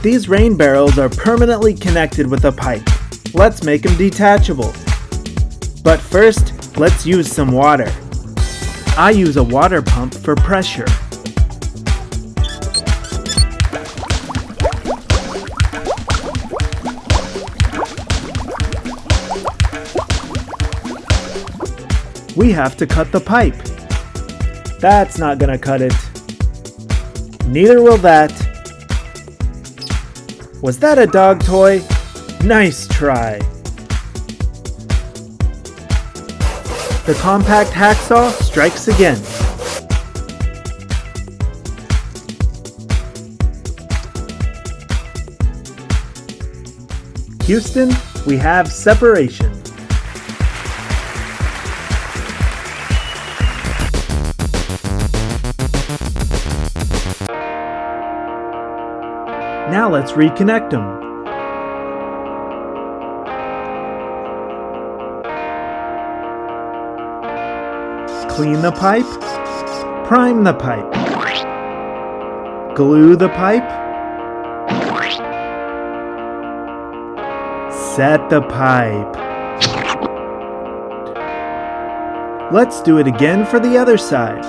These rain barrels are permanently connected with a pipe. Let's make them detachable. But first, let's use some water. I use a water pump for pressure. We have to cut the pipe. That's not gonna cut it. Neither will that. Was that a dog toy? Nice try. The compact hacksaw strikes again. Houston, we have separation. Now let's reconnect them. Clean the pipe, prime the pipe, glue the pipe, set the pipe. Let's do it again for the other side.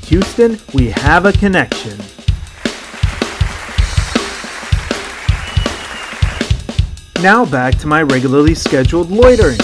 Houston, we have a connection. Now back to my regularly scheduled loitering.